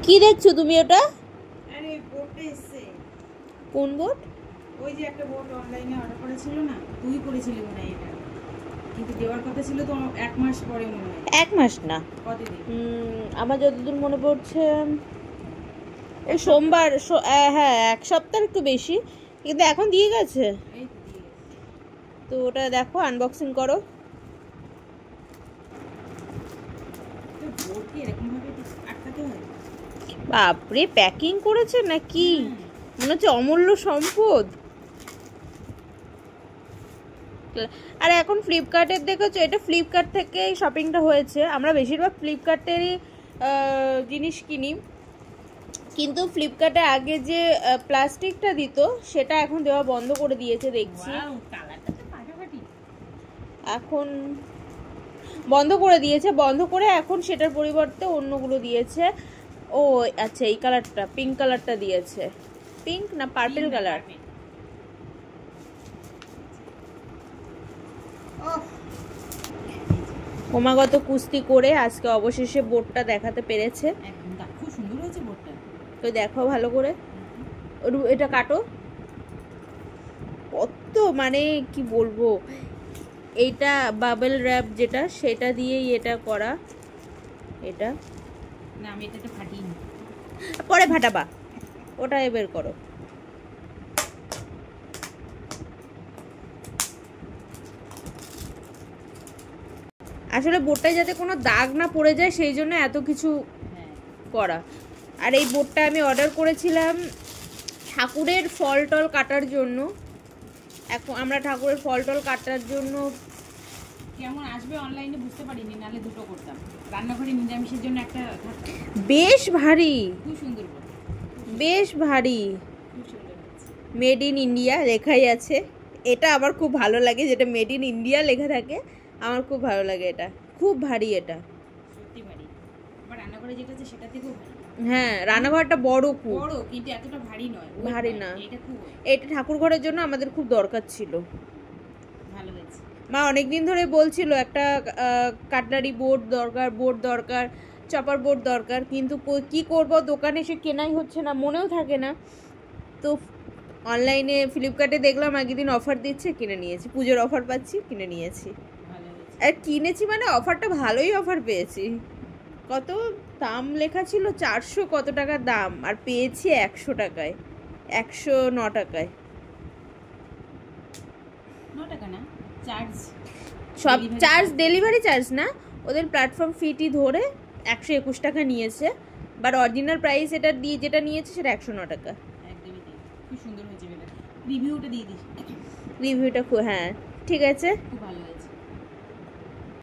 কি দেখছো তুমি ওটা? আরে বোর্ডটা এসেছে। কোন বোর্ড? ওই যে একটা বোর্ড অনলাইনে অর্ডার করেছিল না, তুই করেছিলি মনে হয় এটা, কিন্তু দেওয়ার কথা ছিল তো 1 মাস পরে মনে হয়। 1 মাস না, কতদিন? আমার যতদূর মনে পড়ছে ওই সোমবার, হ্যাঁ 1 সপ্তাহ একটু বেশি, কিন্তু এখন দিয়ে গেছে। এই তো দিয়ে গেছে। তো ওটা দেখো, আনবক্সিং করো। তো বোর্ড কি এরকম ভাবে আটকাতে হয়? বাপরে, প্যাকিং করেছে নাকি? মনে হচ্ছে অমূল্য সম্পদ। আর এখন ফ্লিপকার্টের দেখেছো, এটা ফ্লিপকার্ট থেকে শপিংটা হয়েছে। আমরা বেশিরভাগ ফ্লিপকার্টেরই জিনিস কিনি, কিন্তু ফ্লিপকার্টে আগে যে প্লাস্টিকটা দিত সেটা এখন দেওয়া বন্ধ করে দিয়েছে দেখছি। এখন বন্ধ করে দিয়েছে, বন্ধ করে এখন সেটার পরিবর্তে অন্যগুলো দিয়েছে। ও আচ্ছা, এই কালারটা, পিঙ্ক কালারটা দিয়েছে। পিঙ্ক না পার্পল কালার। ক্রমাগত কুস্তি করে আজকে অবশেষে বোর্ডটা দেখাতে পেরেছে। খুব সুন্দর হয়েছে বোর্ডটা। তো দেখো ভালো করে, এটা কাটো। কত মানে কি বলবো, এইটা বাবেল র্যাপ যেটা, সেটা দিয়েই এটা করা। এটা না, আমি এটা ফাটিনি, পরে ফাটাবা, ওটা বের করো। আসলে বোর্ডটায় যাতে কোনো দাগ না পড়ে যায় সেই জন্য এত কিছু করা। আর এই বোর্ডটা আমি অর্ডার করেছিলাম ঠাকুরের ফল টল কাটার জন্য। এখন আমরা ঠাকুরের ফল টল কাটার জন্য কেমন আসবে অনলাইনে বুঝতে পারিনি, নালে দুটো করতাম। রান্নাঘরে নিরামিষের জন্য একটা থাকতো। বেশ ভারী, খুব সুন্দর বোর্ড, বেশ ভারী। খুব সুন্দর হয়েছে। মেড ইন ইন্ডিয়া লেখাই আছে। এটা আমার খুব ভালো লাগে, যেটা মেড ইন ইন্ডিয়া লেখা থাকে, আমার খুব ভালো লাগে। এটা খুব ভারী, এটা সত্যি ভারী। আবার রান্নাঘরে যেটা আছে সেটা থেকেও ভারী। হ্যাঁ, রান্নাঘরটা বড়, খুব বড়, কিন্তু এতটা ভারী নয়। ভারী না। এটা খুব, এটা ঠাকুর ঘরের জন্য আমাদের খুব দরকার ছিল। ভালো হয়েছে। মা অনেকদিন ধরে বলছিল একটা কাটলারি বোর্ড দরকার, চপার বোর্ড দরকার, কিন্তু কি করব, দোকানে এসে কেনাই হচ্ছে না, মনেও থাকে না। তো অনলাইনে ফ্লিপকার্টে দেখলাম আগের দিন অফার দিচ্ছে, কিনে নিয়েছি। পুজোর অফার পাচ্ছি, কিনে নিয়েছি। আর কিনেছি মানে অফারটা ভালোই অফার পেয়েছি। কত দাম লেখা ছিল, 400 কত টাকা দাম, আর পেয়েছি 100 টাকায়, 109 টাকায়। 9 টাকা না চার্জ, সব চার্জ, ডেলিভারি চার্জ না, ওদের প্ল্যাটফর্ম ফিটি ধরে 121 টাকা নিয়েছে। বাট অরিজিনাল প্রাইস এটা দিয়ে যেটা নিয়েছে সেটা 109 টাকা। একদমই তাই। খুব সুন্দর হয়েছে। রিভিউটা দিয়ে দিস। রিভিউটা হ্যাঁ ঠিক আছে। খুব ভালো।